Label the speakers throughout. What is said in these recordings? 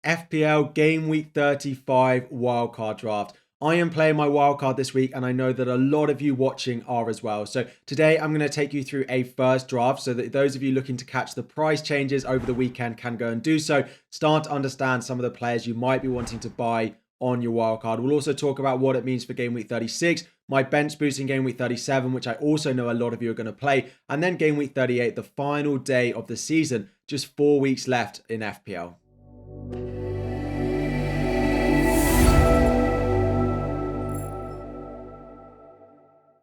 Speaker 1: FPL Game Week 35 Wildcard Draft. I am playing my wildcard this week, and I know that a lot of you watching are as well. So today I'm going to take you through a first draft so that those of you looking to catch the price changes over the weekend can go and do so. Start to understand some of the players you might be wanting to buy on your wildcard. We'll also talk about what it means for Game Week 36, my bench boost in Game Week 37, which I also know a lot of you are going to play, and then Game Week 38, the final day of the season. Just 4 weeks left in FPL.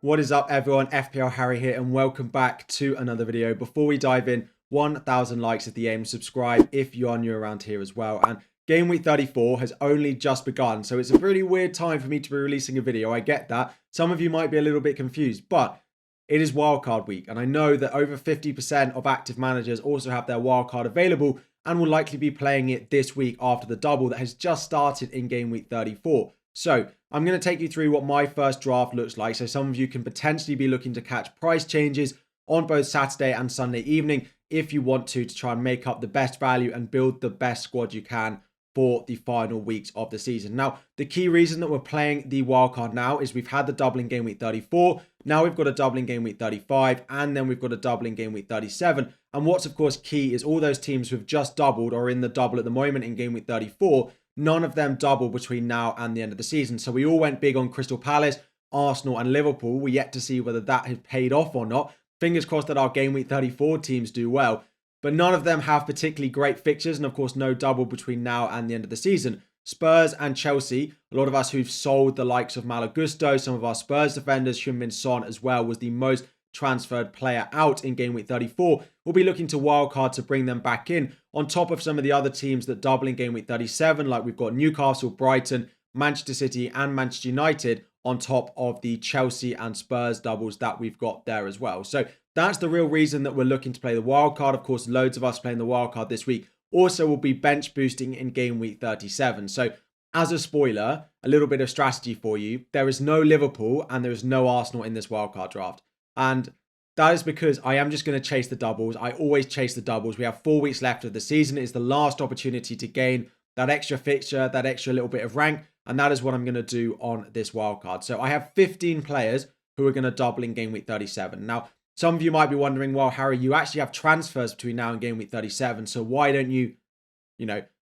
Speaker 1: What is up, everyone? FPL Harry here, and welcome back to another video. Before we dive in, 1,000 likes at the aim. Subscribe if you are new around here as well. And Game Week 34 has only just begun, so it's a really weird time for me to be releasing a video. I get that. Some of you might be a little bit confused, but it is wildcard week, and I know that over 50% of active managers also have their wildcard available and will likely be playing it this week after the double that has just started in Game Week 34. So I'm going to take you through what my first draft looks like. So some of you can potentially be looking to catch price changes on both Saturday and Sunday evening if you want to try and make up the best value and build the best squad you can for the final weeks of the season. Now, the key reason that we're playing the wildcard now is we've had the double in Game Week 34. Now we've got a double in Game Week 35, and then we've got a double in Game Week 37. And what's of course key is all those teams who've just doubled or in the double at the moment in Game Week 34, none of them double between now and the end of the season. So we all went big on Crystal Palace, Arsenal and Liverpool. We're yet to see whether that has paid off or not. Fingers crossed that our Game Week 34 teams do well. But none of them have particularly great fixtures, and of course no double between now and the end of the season. Spurs and Chelsea, a lot of us who've sold the likes of Malo Gusto, some of our Spurs defenders, Heung-min Son as well, was the most transferred player out in Game Week 34. We'll be looking to wildcard to bring them back in, on top of some of the other teams that double in Game Week 37, like we've got Newcastle, Brighton, Manchester City and Manchester United, on top of the Chelsea and Spurs doubles that we've got there as well. So that's the real reason that we're looking to play the wildcard. Of course, loads of us playing the wildcard this week also will be bench boosting in Game Week 37. So as a spoiler, a little bit of strategy for you. There is no Liverpool and there is no Arsenal in this wildcard draft. And that is because I am just going to chase the doubles. I always chase the doubles. We have 4 weeks left of the season. It is the last opportunity to gain that extra fixture, that extra little bit of rank. And that is what I'm going to do on this wildcard. So I have 15 players who are going to double in Game Week 37. Now, some of you might be wondering, well, Harry, you actually have transfers between now and Game Week 37. So why don't you,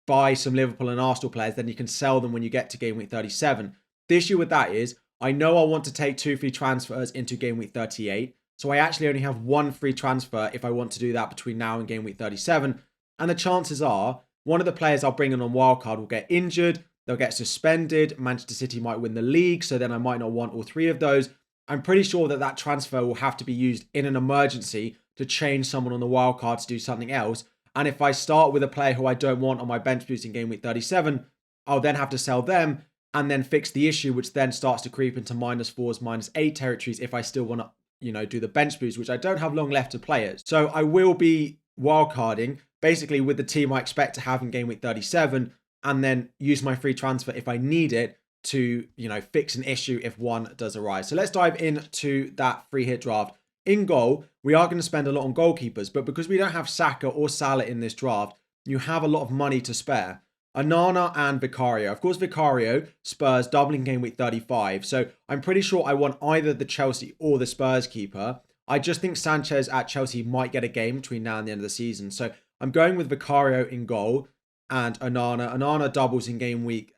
Speaker 1: buy some Liverpool and Arsenal players? Then you can sell them when you get to Game Week 37. The issue with that is I know I want to take 2 free transfers into Game Week 38. So I actually only have 1 free transfer if I want to do that between now and Game Week 37. And the chances are one of the players I'll bring in on wildcard will get injured. They'll get suspended. Manchester City might win the league. So then I might not want all 3 of those. I'm pretty sure that that transfer will have to be used in an emergency to change someone on the wildcard to do something else. And if I start with a player who I don't want on my bench boost in Game Week 37, I'll then have to sell them and then fix the issue, which then starts to creep into -4s, -8 territories if I still want to, do the bench boost, which I don't have long left to play it. So I will be wildcarding basically with the team I expect to have in Game Week 37 and then use my free transfer if I need it to, fix an issue if one does arise. So let's dive into that free hit draft. In goal, we are going to spend a lot on goalkeepers, but because we don't have Saka or Salah in this draft, you have a lot of money to spare. Onana and Vicario. Of course, Vicario, Spurs, doubling Game Week 35. So I'm pretty sure I want either the Chelsea or the Spurs keeper. I just think Sanchez at Chelsea might get a game between now and the end of the season. So I'm going with Vicario in goal and Onana. Onana doubles in Game Week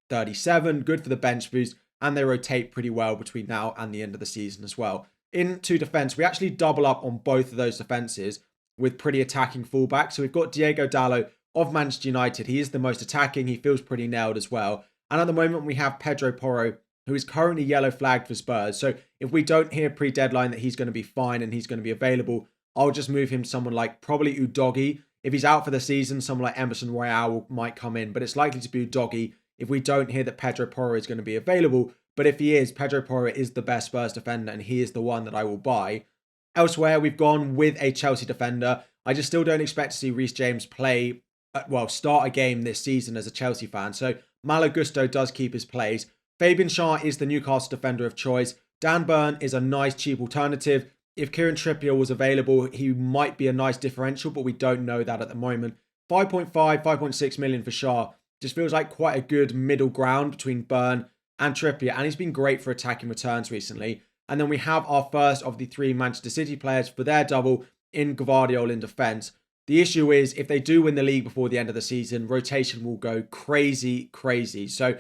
Speaker 1: 37, good for the bench boost, and they rotate pretty well between now and the end of the season as well. Into defense, we actually double up on both of those defenses with pretty attacking fullbacks. So we've got Diego Dallo of Manchester United. He is the most attacking. He feels pretty nailed as well. And at the moment, we have Pedro Porro, who is currently yellow flagged for Spurs. So if we don't hear pre-deadline that he's going to be fine and he's going to be available, I'll just move him to someone like probably Udogie. If he's out for the season, someone like Emerson Royale might come in, but it's likely to be Udogie if we don't hear that Pedro Porro is going to be available. But if he is, Pedro Porro is the best Spurs defender and he is the one that I will buy. Elsewhere, we've gone with a Chelsea defender. I just still don't expect to see Reece James start a game this season as a Chelsea fan. So Malo Gusto does keep his place. Fabian Schär is the Newcastle defender of choice. Dan Burn is a nice cheap alternative. If Kieran Trippier was available, he might be a nice differential, but we don't know that at the moment. 5.5, 5.6 million for Shah just feels like quite a good middle ground between Burn and Trippier, and he's been great for attacking returns recently. And then we have our first of the 3 Manchester City players for their double in Gvardiol in defence. The issue is, if they do win the league before the end of the season, rotation will go crazy. So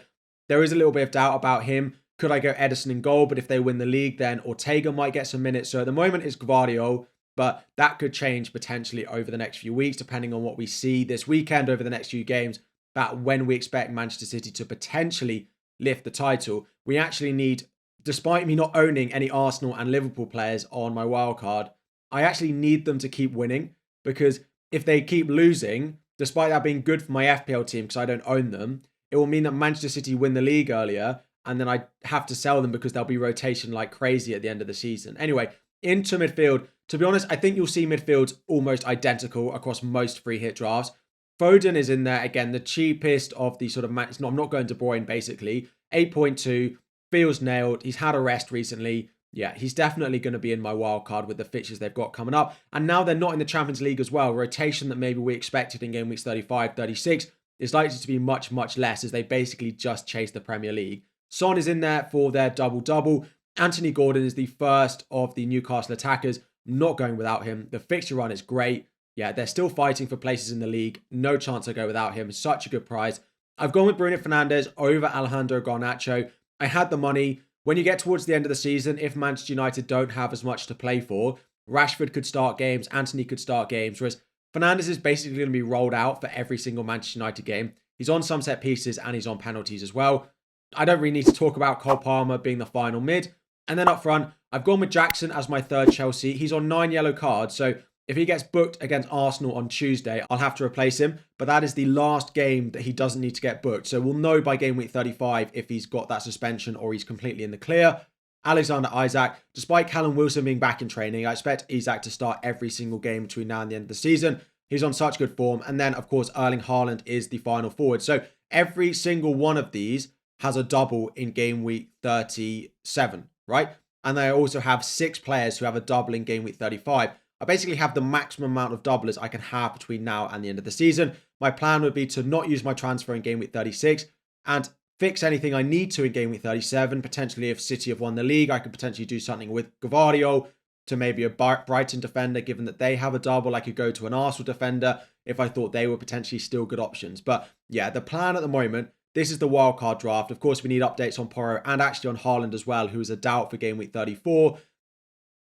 Speaker 1: there is a little bit of doubt about him. Could I go Edison in goal? But if they win the league, then Ortega might get some minutes. So at the moment, it's Gvardiol, but that could change potentially over the next few weeks, depending on what we see this weekend over the next few games, about when we expect Manchester City to potentially lift the title. We actually need, despite me not owning any Arsenal and Liverpool players on my wildcard, I actually need them to keep winning, because if they keep losing, despite that being good for my FPL team because I don't own them, it will mean that Manchester City win the league earlier, and then I have to sell them because there'll be rotation like crazy at the end of the season. Anyway, into midfield. To be honest, I think you'll see midfields almost identical across most free hit drafts. Foden is in there, again, the cheapest of the sort of match. No, I'm not going De Bruyne, basically. 8.2, feels nailed. He's had a rest recently. Yeah, he's definitely going to be in my wild card with the fixtures they've got coming up. And now they're not in the Champions League as well. Rotation that maybe we expected in game weeks 35, 36 is likely to be much less, as they basically just chase the Premier League. Son is in there for their double-double. Anthony Gordon is the first of the Newcastle attackers. Not going without him. The fixture run is great. Yeah, they're still fighting for places in the league. No chance I go without him. Such a good prize. I've gone with Bruno Fernandes over Alejandro Garnacho. I had the money. When you get towards the end of the season, if Manchester United don't have as much to play for, Rashford could start games, Antony could start games, whereas Fernandes is basically going to be rolled out for every single Manchester United game. He's on some set pieces and he's on penalties as well. I don't really need to talk about Cole Palmer being the final mid. And then up front, I've gone with Jackson as my third Chelsea. He's on 9 yellow cards, so if he gets booked against Arsenal on Tuesday, I'll have to replace him. But that is the last game that he doesn't need to get booked. So we'll know by game week 35 if he's got that suspension or he's completely in the clear. Alexander Isak, despite Callum Wilson being back in training, I expect Isak to start every single game between now and the end of the season. He's on such good form. And then, of course, Erling Haaland is the final forward. So every single one of these has a double in game week 37, right? And I also have 6 players who have a double in game week 35. I basically have the maximum amount of doublers I can have between now and the end of the season. My plan would be to not use my transfer in game week 36 and fix anything I need to in game week 37. Potentially, if City have won the league, I could potentially do something with Gvardiol to maybe a Brighton defender, given that they have a double. I could go to an Arsenal defender if I thought they were potentially still good options. But yeah, the plan at the moment, this is the wildcard draft. Of course, we need updates on Porro and actually on Haaland as well, who is a doubt for game week 34.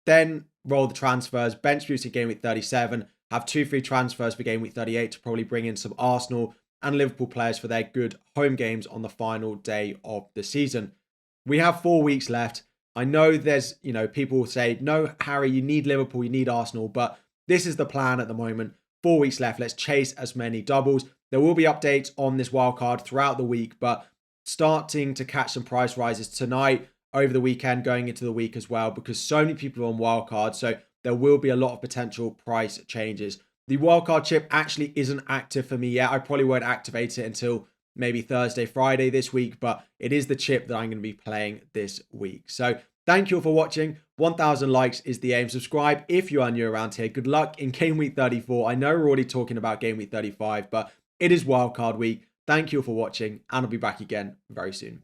Speaker 1: Then roll the transfers, bench boost in game week 37, have 2 free transfers for game week 38 to probably bring in some Arsenal and Liverpool players for their good home games on the final day of the season. We have 4 weeks left. I know there's, people will say, no, Harry, you need Liverpool, you need Arsenal, but this is the plan at the moment. 4 weeks left. Let's chase as many doubles. There will be updates on this wildcard throughout the week, but starting to catch some price rises tonight, over the weekend, going into the week as well, because so many people are on wildcard, so there will be a lot of potential price changes. The wildcard chip actually isn't active for me yet. I probably won't activate it until maybe Thursday, Friday this week, but it is the chip that I'm going to be playing this week. So thank you all for watching. 1,000 likes is the aim. Subscribe if you are new around here. Good luck in game week 34. I know we're already talking about game week 35, but it is wildcard week. Thank you all for watching, and I'll be back again very soon.